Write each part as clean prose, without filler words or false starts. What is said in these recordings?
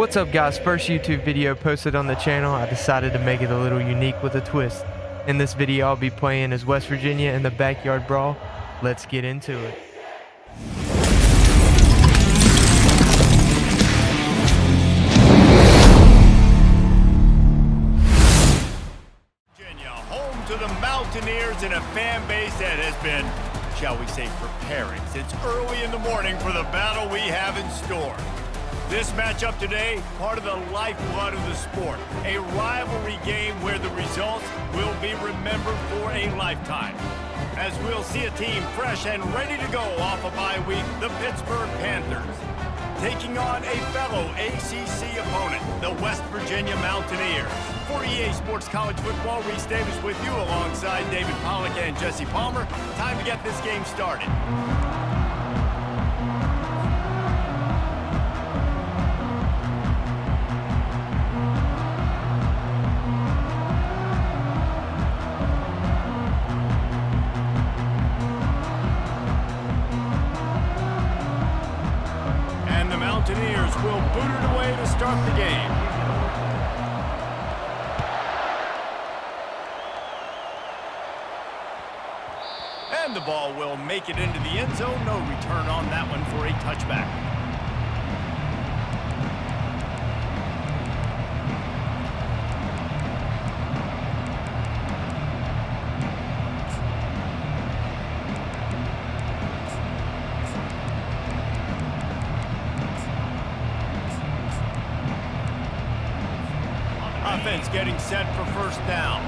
What's up guys, first YouTube video posted on the channel. I decided to make it a little unique with a twist. In this video I'll be playing as West Virginia in the backyard brawl. Let's get into it. Virginia, home to the Mountaineers and a fan base that has been, shall we say, preparing since early in the morning for the battle we have in store. This matchup today, part of the lifeblood of the sport. A rivalry game where the results will be remembered for a lifetime. As we'll see a team fresh and ready to go off a bye week, the Pittsburgh Panthers, taking on a fellow ACC opponent, the West Virginia Mountaineers. For EA Sports College Football, Reese Davis with you alongside David Pollack and Jesse Palmer. Time to get this game started. Mountaineers will boot it away to start the game. And the ball will make it into the end zone. No return on that one for a touchback. Offense getting set for first down.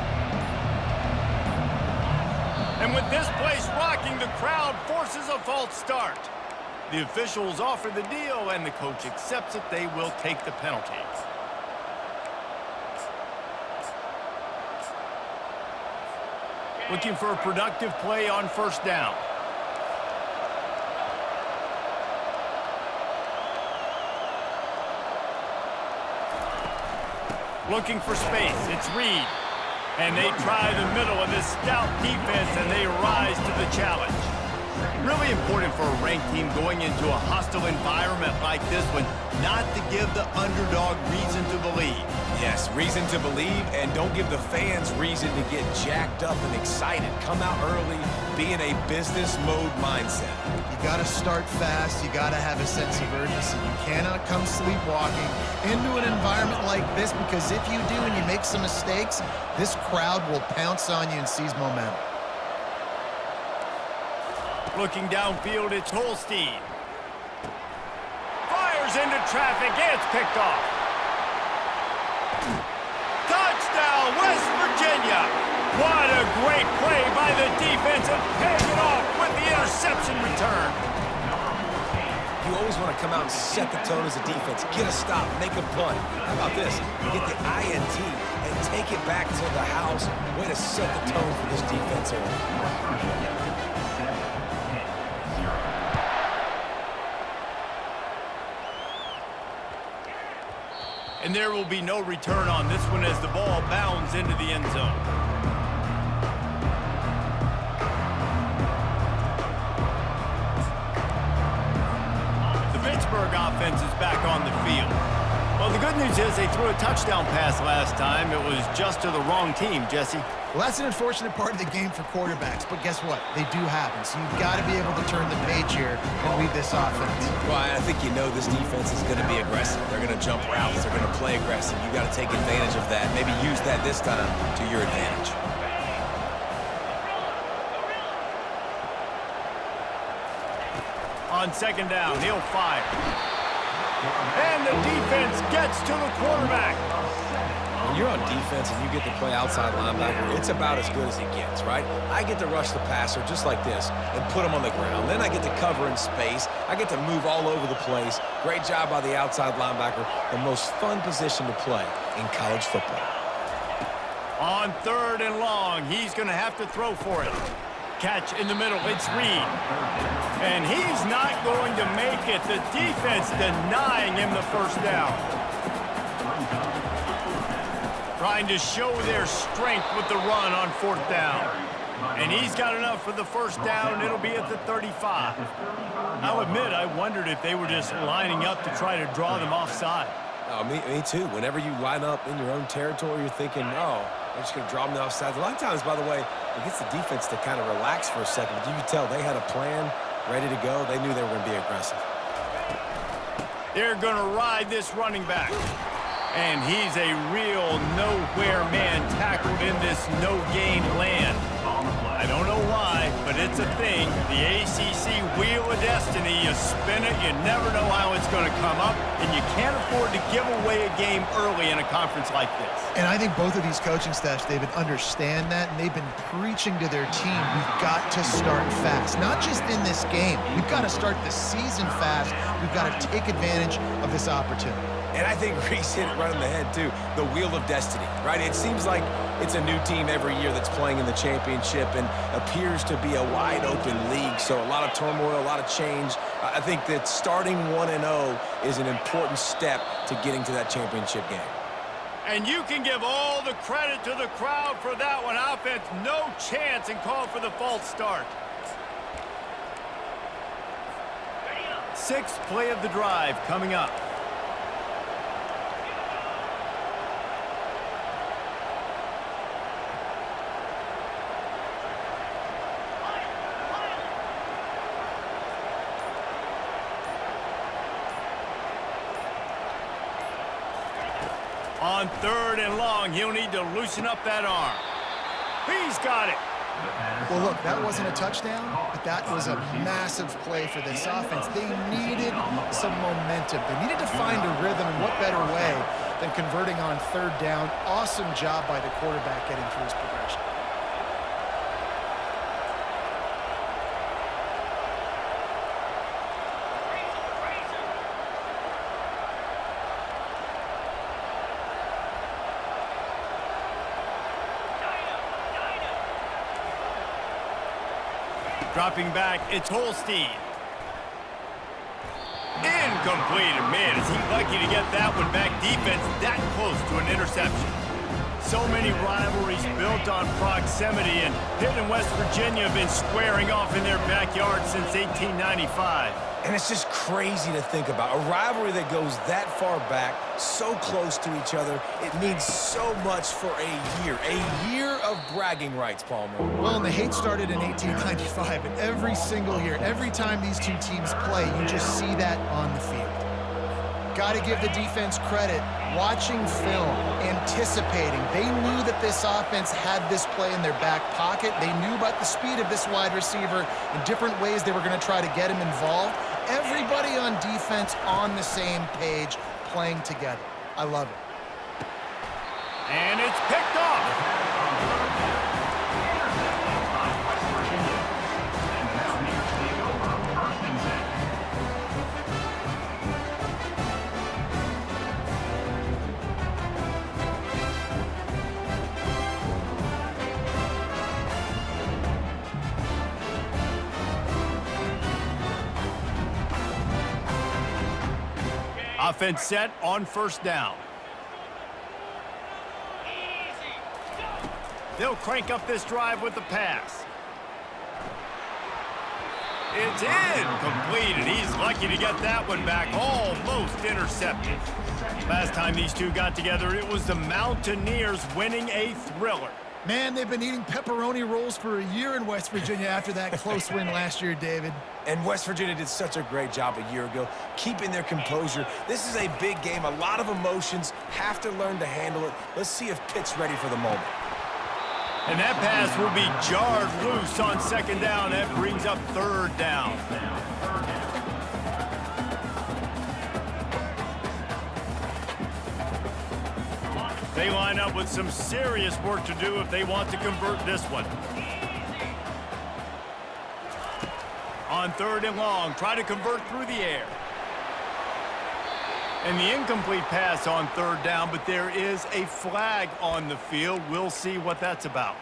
And with this place rocking, the crowd forces a false start. The officials offer the deal, and the coach accepts it. They will take the penalty. Looking for a productive play on first down. Looking for space, it's Reed. And they try the middle of this stout defense, and they rise to the challenge. Really important for a ranked team going into a hostile environment like this one, not to give the underdog reason to believe. Yes, reason to believe, and don't give the fans reason to get jacked up and excited. Come out early, be in a business mode mindset. You gotta start fast, you gotta have a sense of urgency. You cannot come sleepwalking into an environment like this, because if you do and you make some mistakes, this crowd will pounce on you and seize momentum. Looking downfield, it's Holstein. Fires into traffic, it's picked off. Touchdown, West Virginia! What a great play by the defense, and paying it off with the interception return. You always want to come out and set the tone as a defense. Get a stop, make a punt. How about this? Get the INT and take it back to the house. Way to set the tone for this defense early. And there will be no return on this one as the ball bounds into the end zone. The Pittsburgh offense is back on the field. Well, the good news is they threw a touchdown pass last time. It was just to the wrong team, Jesse. Well, that's an unfortunate part of the game for quarterbacks, but guess what? They do happen, so you've got to be able to turn the page here and lead this offense. Well, I think you know this defense is going to be aggressive. They're going to jump routes. They're going to play aggressive. You got to take advantage of that. Maybe use that this time to your advantage. On second down, he'll fire. And the defense gets to the quarterback. When you're on defense and you get to play outside linebacker, it's about as good as it gets, right? I get to rush the passer just like this and put him on the ground. Then I get to cover in space. I get to move all over the place. Great job by the outside linebacker. The most fun position to play in college football. On third and long, he's going to have to throw for it. Catch in the middle, it's Reed. And he's not going to make it. The defense denying him the first down. Trying to show their strength with the run on fourth down. And he's got enough for the first down. It'll be at the 35. I'll admit, I wondered if they were just lining up to try to draw them offside. Me too. Whenever you line up in your own territory, you're thinking, oh, I'm just going to draw them off sides. A lot of times, by the way, it gets the defense to kind of relax for a second. But you can tell they had a plan ready to go. They knew they were going to be aggressive. They're going to ride this running back. And he's a real nowhere man tackled in this no-gain land. I don't know why, but it's a thing. The ACC Wheel of Destiny, you spin it, you never know how it's going to come up, and you can't afford to give away a game early in a conference like this. And I think both of these coaching staffs, David, understand that, and they've been preaching to their team, we've got to start fast. Not just in this game. We've got to start the season fast. We've got to take advantage of this opportunity. And I think Reese hit it right on the head, too. The Wheel of Destiny, right? It seems like it's a new team every year that's playing in the championship and appears to be a wide-open league. So a lot of turmoil, a lot of change. I think that starting 1-0 is an important step to getting to that championship game. And you can give all the credit to the crowd for that one. Offense, no chance, and call for the false start. Sixth play of the drive coming up. On 3rd and long, he'll need to loosen up that arm. He's got it. Well, look, that wasn't a touchdown, but that was a massive play for this offense. They needed some momentum. They needed to find a rhythm, and what better way than converting on 3rd down. Awesome job by the quarterback getting through his progression. Dropping back, it's Holstein. Incomplete. Man, is he lucky to get that one back. Defense that close to an interception. So many rivalries built on proximity, and Pitt and West Virginia have been squaring off in their backyard since 1895. And it's just crazy to think about. A rivalry that goes that far back, so close to each other. It means so much for a year of bragging rights, Palmer. Well, and the hate started in 1895, and every single year, every time these two teams play, you just see that on the field. Got to give the defense credit. Watching film, anticipating. They knew that this offense had this play in their back pocket. They knew about the speed of this wide receiver and different ways they were going to try to get him involved. Everybody on defense on the same page, playing together. I love it. And it's picked off. Offense set on 1st down. They'll crank up this drive with the pass. It's incomplete, and he's lucky to get that one back. Almost intercepted. Last time these two got together, it was the Mountaineers winning a thriller. Man, they've been eating pepperoni rolls for a year in West Virginia after that close win last year, David. And West Virginia did such a great job a year ago, keeping their composure. This is a big game, a lot of emotions, have to learn to handle it. Let's see if Pitt's ready for the moment. And that pass will be jarred loose on 2nd down. That brings up 3rd down. They line up with some serious work to do if they want to convert this one. On 3rd and long, try to convert through the air. And the incomplete pass on 3rd down, but there is a flag on the field. We'll see what that's about.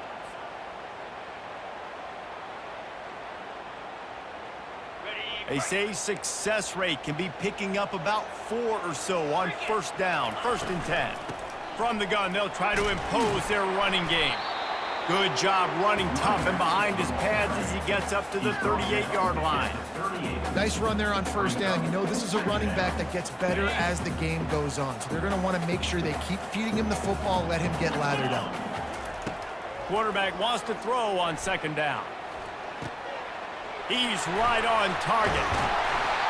They say success rate can be picking up about 4 or so on 1st down, 1st and 10. From the gun, they'll try to impose their running game. Good job running tough and behind his pads as he gets up to the 38-yard line. Nice run there on first down. You know, this is a running back that gets better as the game goes on. So they're going to want to make sure they keep feeding him the football, let him get lathered up. Quarterback wants to throw on second down. He's right on target.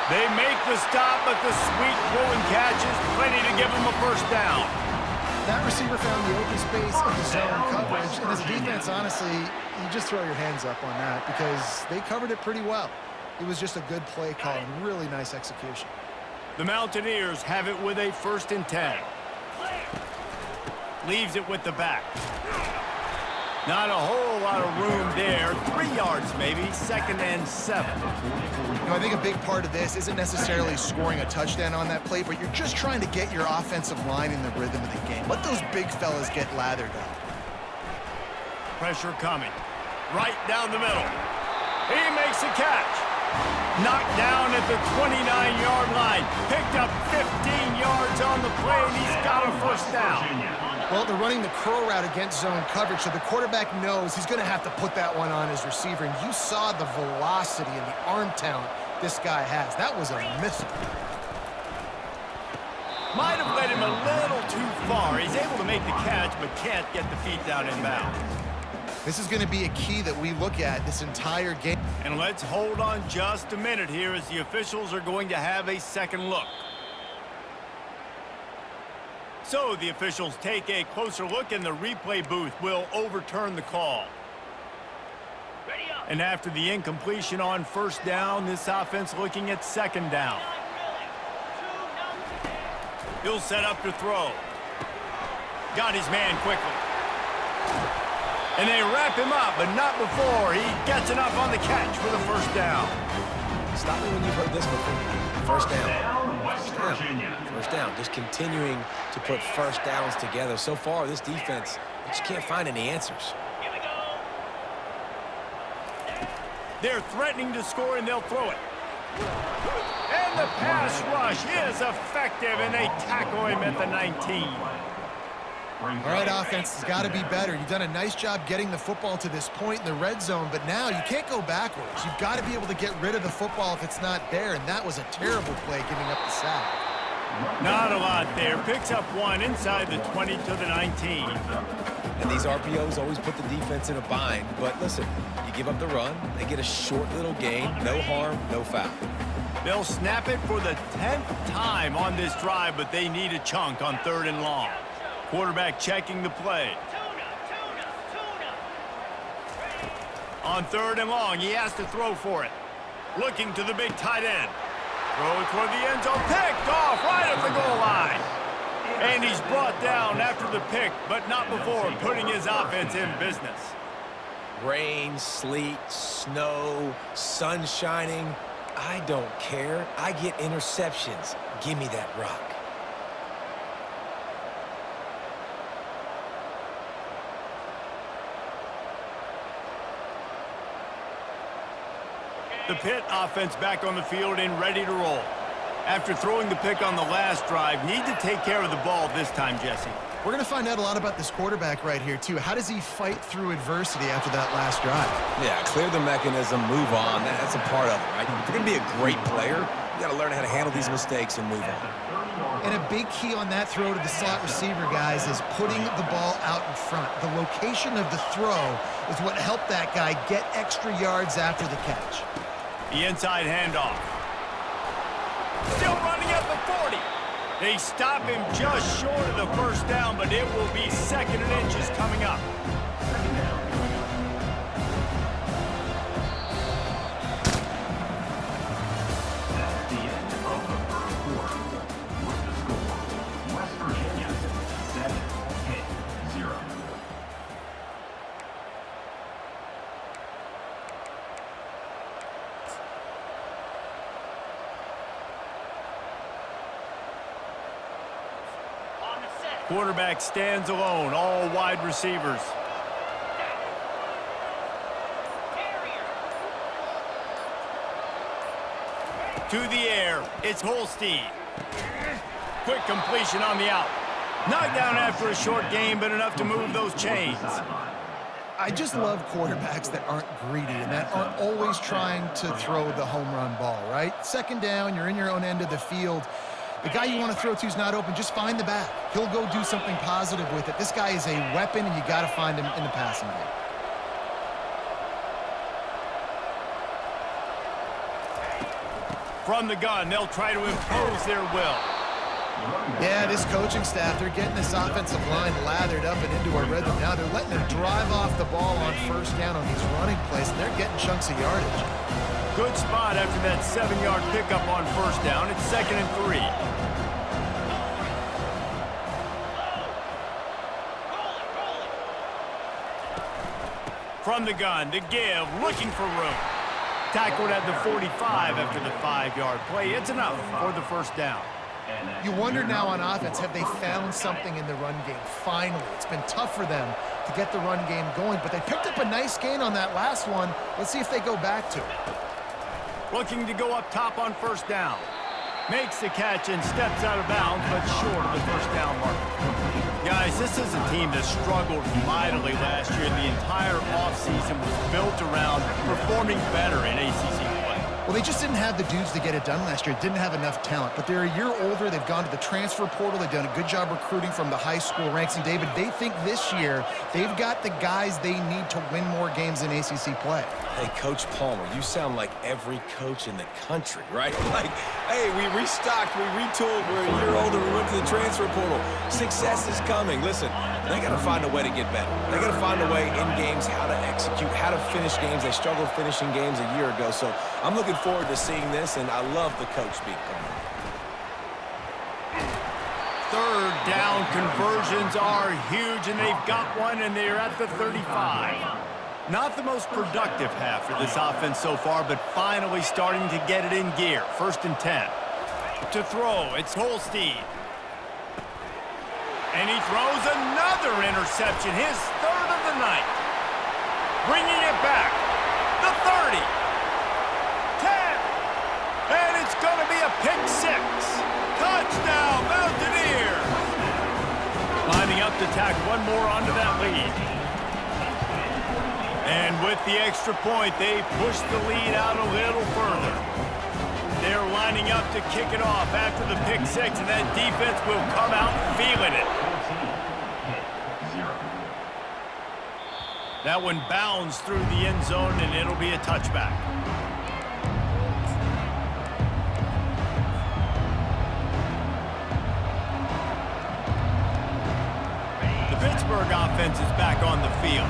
They make the stop, but the sweet throwing catch is plenty to give him a first down. That receiver found the open space in the zone coverage, and as a defense, honestly, you just throw your hands up on that because they covered it pretty well. It was just a good play call and really nice execution. The Mountaineers have it with a 1st and 10. Leaves it with the back. Not a whole lot of room there. 3 yards maybe, 2nd and 7. You know, I think a big part of this isn't necessarily scoring a touchdown on that play, but you're just trying to get your offensive line in the rhythm of the game. Let those big fellas get lathered up. Pressure coming. Right down the middle. He makes a catch. Knocked down at the 29-yard line. Picked up 15 yards on the play, and he's got a first down. Well, they're running the curl route against zone coverage, so the quarterback knows he's going to have to put that one on his receiver. And you saw the velocity and the arm talent this guy has. That was a missile. Might have led him a little too far. He's able to make the catch, but can't get the feet down in bounds. This is going to be a key that we look at this entire game. And let's hold on just a minute here as the officials are going to have a second look. So the officials take a closer look, and the replay booth will overturn the call. And after the incompletion on first down, this offense looking at second down. He'll set up to throw. Got his man quickly. And they wrap him up, but not before he gets enough on the catch for the first down. Stop me when you've heard this before. First down. First down. Just continuing to put first downs together. So far, this defense, they just can't find any answers. They're threatening to score, and they'll throw it. And the pass rush is effective, and they tackle him at the 19. All right, offense has got to be better. You've done a nice job getting the football to this point in the red zone, but now you can't go backwards. You've got to be able to get rid of the football if it's not there, and that was a terrible play giving up the sack. Not a lot there. Picks up one inside the 20 to the 19. And these RPOs always put the defense in a bind. But listen, you give up the run, they get a short little gain, no harm, no foul. They'll snap it for the 10th time on this drive, but they need a chunk on 3rd and long. Quarterback checking the play. On 3rd and long, he has to throw for it. Looking to the big tight end. Throw it toward the end zone. Picked off right at the goal line. And he's brought down after the pick, but not before putting his offense in business. Rain, sleet, snow, sun shining. I don't care. I get interceptions. Give me that rock. The Pitt offense back on the field and ready to roll. After throwing the pick on the last drive, need to take care of the ball this time, Jesse. We're going to find out a lot about this quarterback right here, too. How does he fight through adversity after that last drive? Yeah, clear the mechanism, move on. That's a part of it, right? If you're going to be a great player, you got to learn how to handle these mistakes and move on. And a big key on that throw to the slot receiver, guys, is putting the ball out in front. The location of the throw is what helped that guy get extra yards after the catch. The inside handoff. Still running at the 40. They stop him just short of the first down, but it will be 2nd and inches coming up. That's the end of the first quarter. With the score, West Virginia 7, Pitt 0. Quarterback stands alone, all wide receivers. To the air, it's Holstein. Quick completion on the out. Knocked down after a short game, but enough to move those chains. I just love quarterbacks that aren't greedy and that aren't always trying to throw the home run ball, right? Second down, you're in your own end of the field. The guy you want to throw to is not open. Just find the back. He'll go do something positive with it. This guy is a weapon, and you got to find him in the passing game. From the gun, they'll try to impose their will. Yeah, this coaching staff, they're getting this offensive line lathered up and into a rhythm now. They're letting them drive off the ball on first down on these running plays, and they're getting chunks of yardage. Good spot after that 7-yard pickup on first down. It's 2nd and 3. From the gun, to give, looking for room. Tackled at the 45 after the 5-yard play. It's enough for the first down. You wonder now on offense, have they found something in the run game? Finally, it's been tough for them to get the run game going, but they picked up a nice gain on that last one. Let's see if they go back to it. Looking to go up top on first down. Makes the catch and steps out of bounds, but short of the first down marker. Guys, this is a team that struggled mightily last year. The entire offseason was built around performing better in ACC play. Well, they just didn't have the dudes to get it done last year. Didn't have enough talent, but they're a year older. They've gone to the transfer portal. They've done a good job recruiting from the high school ranks. And, David, they think this year they've got the guys they need to win more games in ACC play. Hey, Coach Palmer, you sound like every coach in the country, right? Like, hey, we restocked, we retooled, we're a year older, we went to the transfer portal. Success is coming. Listen, they got to find a way to get better. They got to find a way in games how to execute, how to finish games. They struggled finishing games a year ago, so I'm looking forward to seeing this, and I love the coach speak. Third down conversions are huge, and they've got one, and they're at the 35. Not the most productive half for this offense so far, but finally starting to get it in gear. 1st and 10. To throw, it's Holstein. And he throws another interception, his 3rd of the night. Bringing it back. The 30. 10. And it's going to be a pick 6. Touchdown, Mountaineers. Lining up to tack one more onto that lead. And with the extra point, they push the lead out a little further. They're lining up to kick it off after the pick 6, and that defense will come out feeling it. That one bounds through the end zone, and it'll be a touchback. The Pittsburgh offense is back on the field.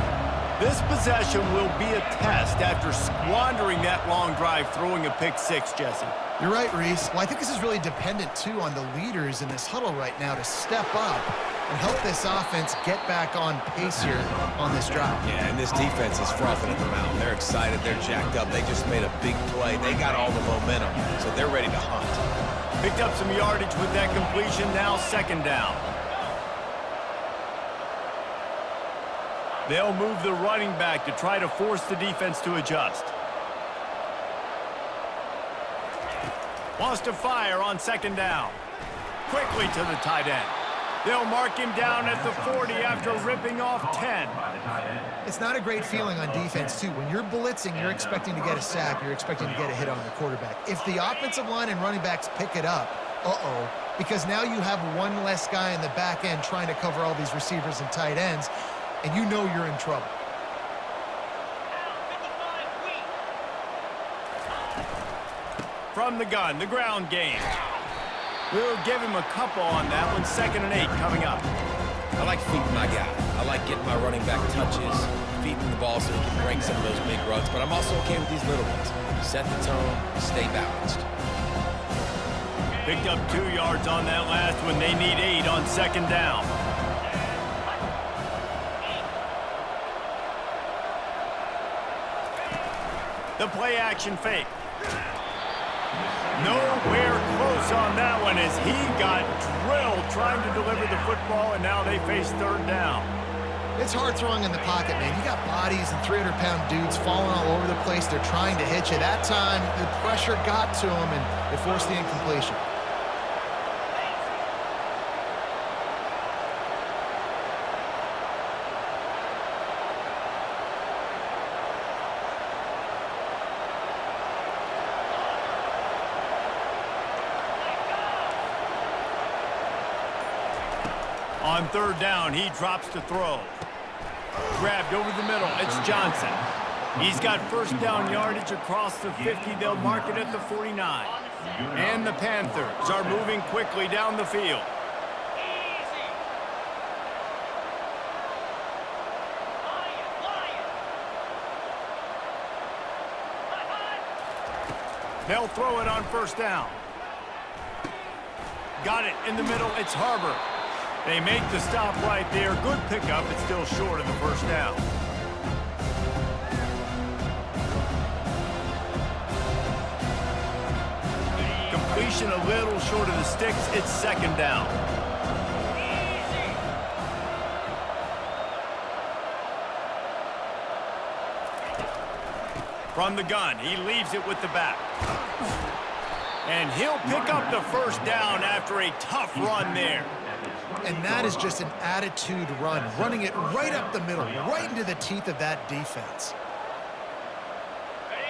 This possession will be a test after squandering that long drive, throwing a pick 6, Jesse. You're right, Reese. Well, I think this is really dependent, too, on the leaders in this huddle right now to step up and help this offense get back on pace here on this drive. Yeah, and this defense is frothing at the mouth. They're excited. They're jacked up. They just made a big play. They got all the momentum, so they're ready to hunt. Picked up some yardage with that completion. Now 2nd down. They'll move the running back to try to force the defense to adjust. Wants to fire on 2nd down. Quickly to the tight end. They'll mark him down at the 40 after ripping off 10. It's not a great feeling on defense, too. When you're blitzing, you're expecting to get a sack. You're expecting to get a hit on the quarterback. If the offensive line and running backs pick it up, because now you have one less guy in the back end trying to cover all these receivers and tight ends, and you know you're in trouble. From the gun, the ground game. We'll give him a couple on that one. 2nd and 8 coming up. I like feeding my guy. I like getting my running back touches, feeding the ball so he can break some of those big runs, but I'm also okay with these little ones. Set the tone, stay balanced. Picked up 2 yards on that last one. They need 8 on 2nd down. The play action fake. Nowhere close on that one as he got drilled trying to deliver the football, and now they face 3rd down. It's hard throwing in the pocket, man. You got bodies and 300-pound dudes falling all over the place. They're trying to hit you. That time, the pressure got to them, and it forced the incompletion. On third down, he drops to throw. Grabbed over the middle. It's Johnson. He's got first down yardage across the 50. They'll mark it at the 49. And the Panthers are moving quickly down the field. They'll throw it on first down. Got it in the middle. It's Harbor. They make the stop right there. Good pickup. It's still short of the first down. Completion a little short of the sticks. It's second down. From the gun, he leaves it with the back. And he'll pick up the first down after a tough run there. And that is just an attitude run, running it right up the middle, right into the teeth of that defense.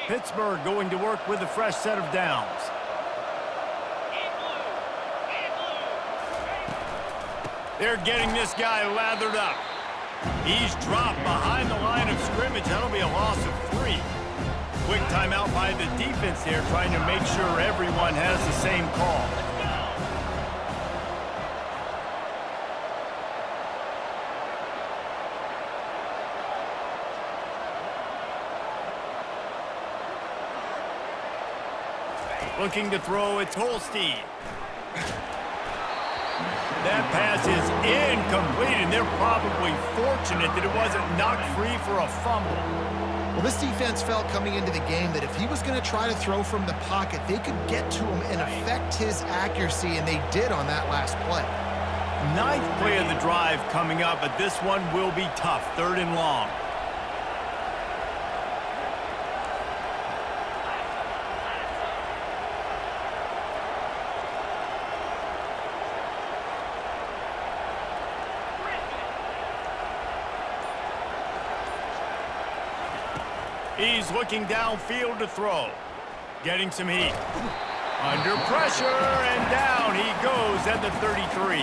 Pittsburgh going to work with a fresh set of downs. They're getting this guy lathered up. He's dropped behind the line of scrimmage. That'll be a loss of 3. Quick timeout by the defense here, trying to make sure everyone has the same call. Looking to throw, it's Holstein. That pass is incomplete, and they're probably fortunate that it wasn't knocked free for a fumble. Well, this defense felt coming into the game that if he was going to try to throw from the pocket, they could get to him and affect his accuracy, and they did on that last play. 9th play of the drive coming up, but this one will be tough. 3rd and long. He's looking downfield to throw. Getting some heat. Under pressure, and down he goes at the 33.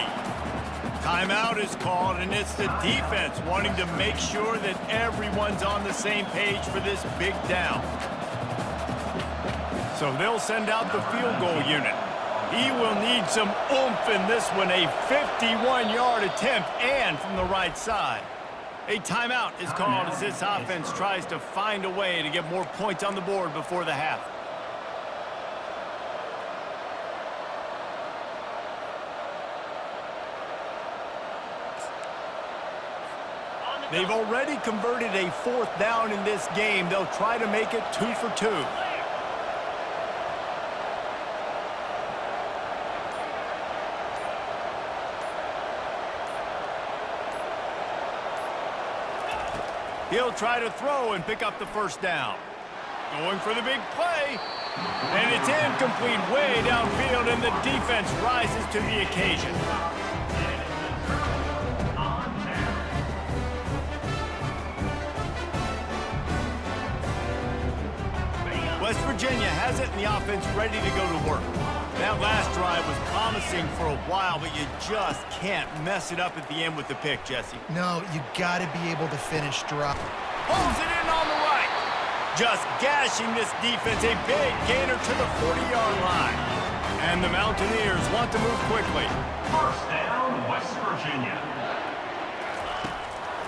Timeout is called, and it's the defense wanting to make sure that everyone's on the same page for this big down. So they'll send out the field goal unit. He will need some oomph in this one, a 51-yard attempt, and from the right side. A timeout is called as this offense tries to find a way to get more points on the board before the half. They've already converted a 4th down in this game. They'll try to make it 2 for 2. He'll try to throw and pick up the first down. Going for the big play. And it's incomplete way downfield, and the defense rises to the occasion. West Virginia has it, and the offense ready to go to work. That last drive was promising for a while, but you just can't mess it up at the end with the pick, Jesse. No, you got to be able to finish drop. Pulls it in on the right. Just gashing this defense, a big gainer to the 40-yard line. And the Mountaineers want to move quickly. First down, West Virginia.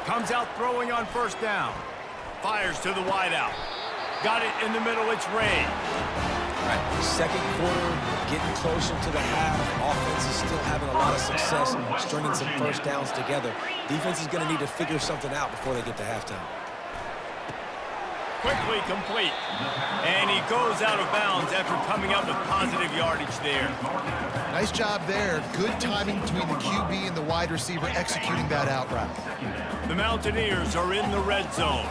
Comes out throwing on first down. Fires to the wideout. Got it in the middle, it's Ray. All right, second quarter, getting closer to the half. Offense is still having a lot of success stringing some first downs together. Defense is going to need to figure something out before they get to halftime. Quickly complete. And he goes out of bounds after coming up with positive yardage there. Nice job there. Good timing between the QB and the wide receiver executing that out route. The Mountaineers are in the red zone.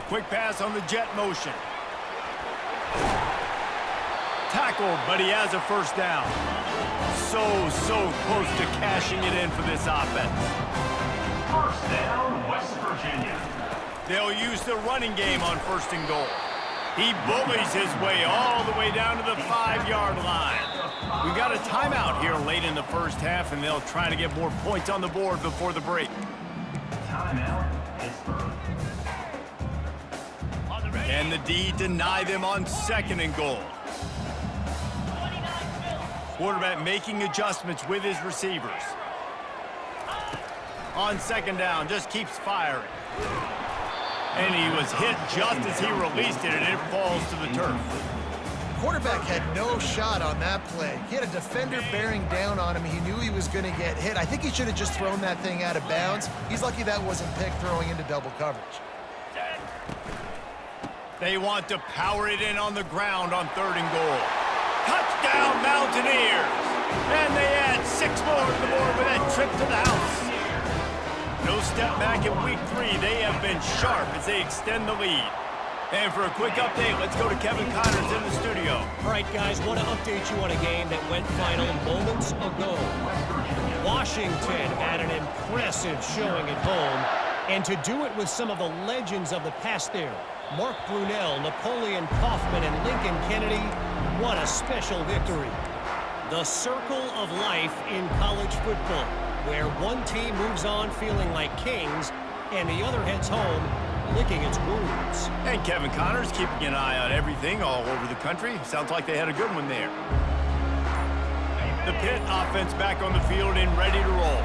Quick pass on the jet motion. Tackled, but he has a first down. So close to cashing it in for this offense. First down, West Virginia. They'll use the running game on 1st and goal. He bullies his way all the way down to the 5-yard line. We got a timeout here late in the first half, and they'll try to get more points on the board before the break. Timeout, Pittsburgh. Can the D deny them on 2nd and goal? Quarterback making adjustments with his receivers. On 2nd down, just keeps firing. And he was hit just as he released it, and it falls to the turf. Quarterback had no shot on that play. He had a defender bearing down on him. He knew he was going to get hit. I think he should have just thrown that thing out of bounds. He's lucky that wasn't Pitt throwing into double coverage. They want to power it in on the ground on 3rd and goal. Touchdown, Mountaineers! And they add 6 more to the board with that trip to the house. No step back in week 3. They have been sharp as they extend the lead. And for a quick update, let's go to Kevin Connors in the studio. All right, guys, want to update you on a game that went final moments ago. Washington had an impressive showing at home, and to do it with some of the legends of the past there, Mark Brunell, Napoleon Kaufman, and Lincoln Kennedy, what a special victory. The circle of life in college football, where one team moves on feeling like kings, and the other heads home licking its wounds. And Kevin Connors keeping an eye on everything all over the country. Sounds like they had a good one there. The Pitt offense back on the field and ready to roll.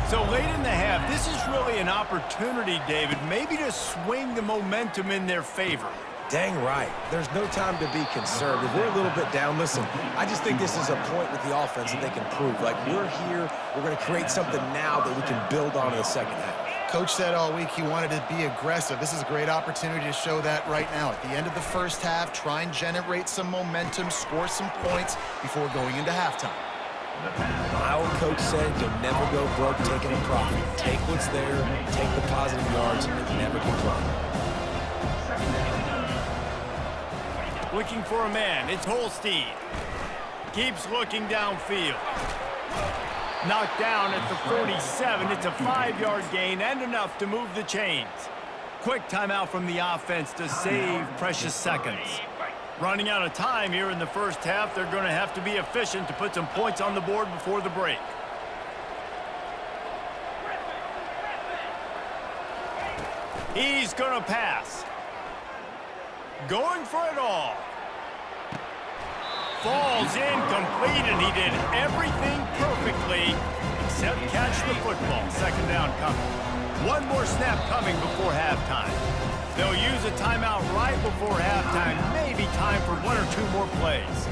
So late in the half, this is really an opportunity, David, maybe to swing the momentum in their favor. Dang right. There's no time to be concerned. If we're a little bit down, listen, I just think this is a point with the offense that they can prove. Like, we're here, we're going to create something now that we can build on in the second half. Coach said all week he wanted to be aggressive. This is a great opportunity to show that right now. At the end of the first half, try and generate some momentum, score some points before going into halftime. My old coach said you'll never go broke taking a profit. Take what's there, take the positive yards, and never complain. Looking for a man, it's Holstein. Keeps looking downfield. Knocked down at the 47. It's a 5-yard gain and enough to move the chains. Quick timeout from the offense to save precious seconds. Running out of time here in the first half, they're going to have to be efficient to put some points on the board before the break. He's going to pass. Going for it all. Falls incomplete, and he did everything perfectly except catch the football. 2nd down coming. One more snap coming before halftime. They'll use a timeout right before halftime. Maybe time for 1 or 2 more plays.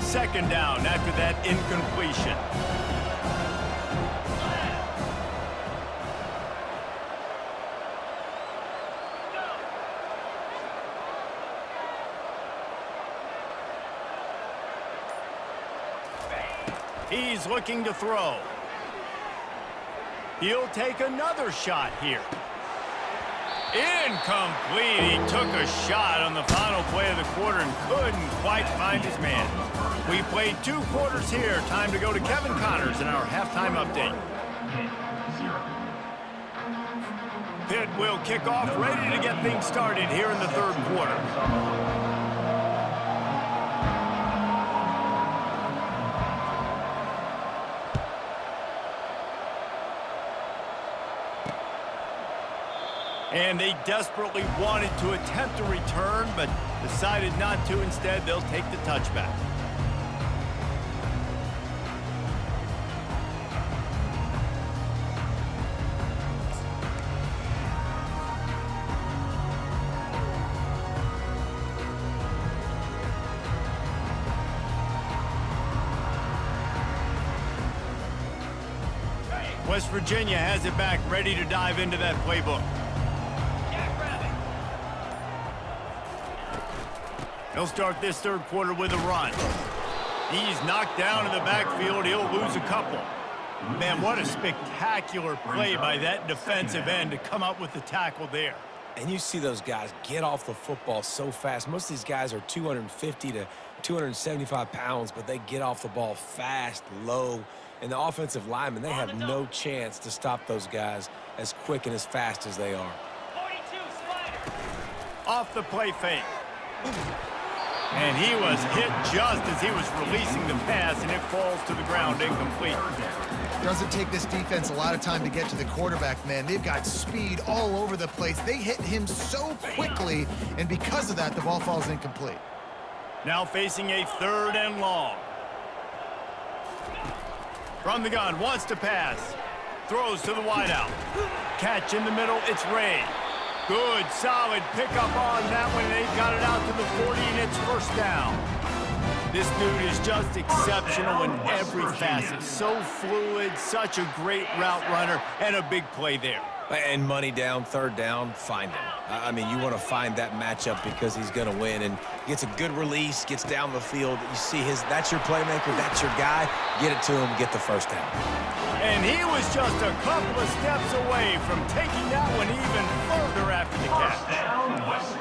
2nd down after that incompletion. He's looking to throw. He'll take another shot here. Incomplete. He took a shot on the final play of the quarter and couldn't quite find his man. We played 2 quarters here. Time to go to Kevin Connors in our halftime update. Pitt will kick off, ready to get things started here in the 3rd quarter. And they desperately wanted to attempt a return, but decided not to. Instead, they'll take the touchback. West Virginia has it back, ready to dive into that playbook. He'll start this 3rd quarter with a run. He's knocked down in the backfield. He'll lose a couple. Man, what a spectacular play by that defensive end to come up with the tackle there. And you see those guys get off the football so fast. Most of these guys are 250 to 275 pounds, but they get off the ball fast, low. And the offensive linemen, they have no chance to stop those guys as quick and as fast as they are. Off the play fake. And he was hit just as he was releasing the pass, and it falls to the ground incomplete. Doesn't take this defense a lot of time to get to the quarterback, man. They've got speed all over the place. They hit him so quickly, and because of that, the ball falls incomplete. Now facing a 3rd and long. From the gun, wants to pass. Throws to the wideout. Catch in the middle, it's Ray. Good, solid pickup on that one. They've got it out to the 40, and it's 1st down. This dude is just exceptional in every facet. So fluid, such a great route runner, and a big play there. And money down, 3rd down, find him. I mean, you want to find that matchup because he's going to win, and gets a good release, gets down the field. You see that's your playmaker, that's your guy. Get it to him, get the 1st down. And he was just a couple of steps away from taking that one even further after the catch.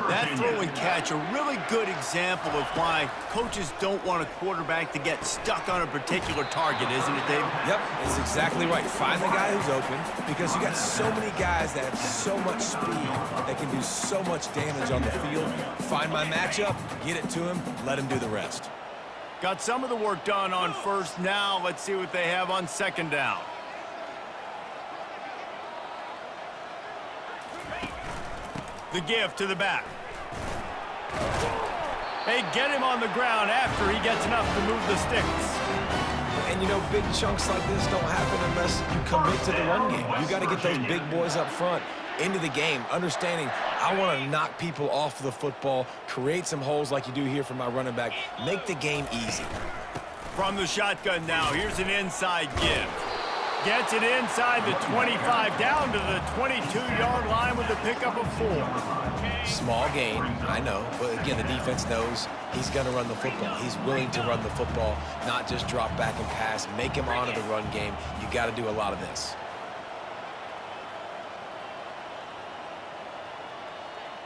That throw and catch, a really good example of why coaches don't want a quarterback to get stuck on a particular target, isn't it, David? Yep, it's exactly right. Find the guy who's open, because you got so many guys that have so much speed that can do so much damage on the field. Find my matchup, get it to him, let him do the rest. Got some of the work done on 1st. Now let's see what they have on 2nd down. The give to the back. They get him on the ground after he gets enough to move the sticks. And, you know, big chunks like this don't happen unless you commit to the run game. You got to get those big boys up front into the game, understanding I want to knock people off the football, create some holes like you do here for my running back, make the game easy. From the shotgun now, here's an inside give. Gets it inside the 25, down to the 22-yard line with a pickup of 4. Small gain, I know, but again, the defense knows he's going to run the football. He's willing to run the football, not just drop back and pass, make him honor the run game. You got to do a lot of this.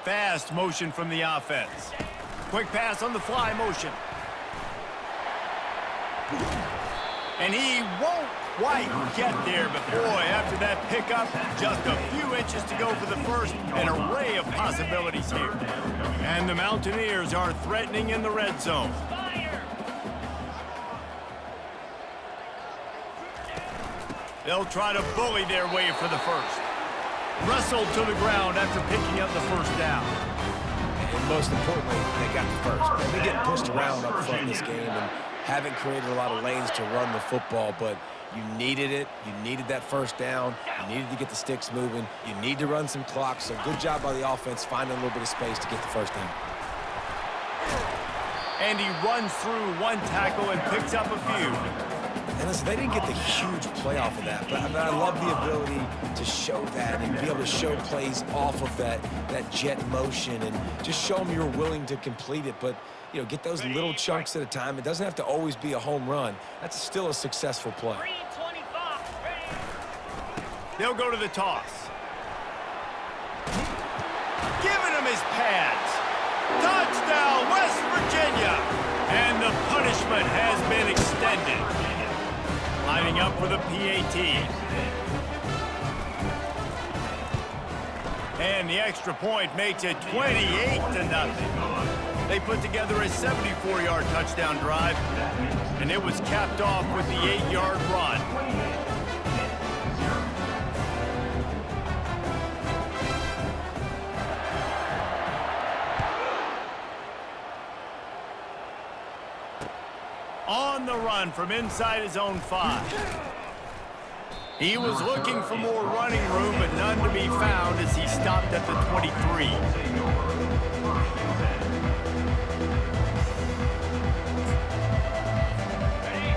Fast motion from the offense. Quick pass on the fly motion. And he won't quite get there, but boy, after that pickup, just a few inches to go for the 1st. An array of possibilities here. And the Mountaineers are threatening in the red zone. They'll try to bully their way for the 1st. Wrestled to the ground after picking up the 1st down. And most importantly, they got the 1st. They've been getting pushed around up front in this game and haven't created a lot of lanes to run the football, but you needed it. You needed that 1st down. You needed to get the sticks moving. You need to run some clock, so good job by the offense finding a little bit of space to get the 1st down. And he runs through one tackle and picks up a few. And listen, they didn't get the huge play off of that, but I love the ability to show that and be able to show plays off of that jet motion and just show them you're willing to complete it. But, you know, get those little chunks at a time. It doesn't have to always be a home run. That's still a successful play. They'll go to the toss. Giving him his pads. Touchdown, West Virginia. And the punishment has been extended. Lining up for the PAT. And the extra point makes it 28-0. They put together a 74-yard touchdown drive, and it was capped off with the 8-yard run. On the run from inside his own 5. He was looking for more running room, but none to be found as he stopped at the 23.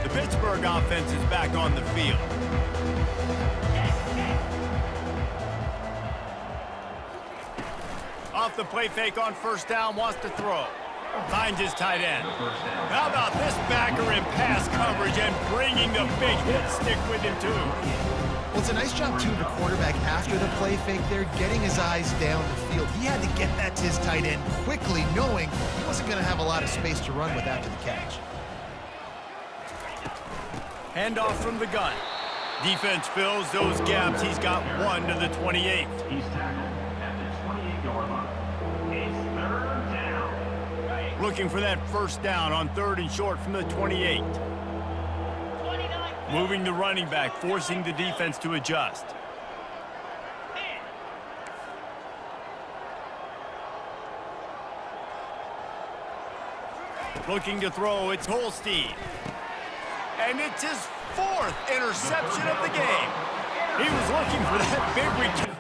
The Pittsburgh offense is back on the field. Off the play fake on 1st down, wants to throw. Finds his tight end. How about this backer in pass coverage and bringing the big hit stick with him, too? Well, it's a nice job, too, the quarterback after the play fake there, getting his eyes down the field. He had to get that to his tight end quickly, knowing he wasn't going to have a lot of space to run with after the catch. Handoff from the gun. Defense fills those gaps. He's got 1 to the 28. He's tackled at the 28-yard line. It's 3rd down. Looking for that first down on 3rd and short from the 28. Moving the running back, forcing the defense to adjust. Looking to throw, it's Holstein. And it's his 4th interception of the game. He was looking for that big return.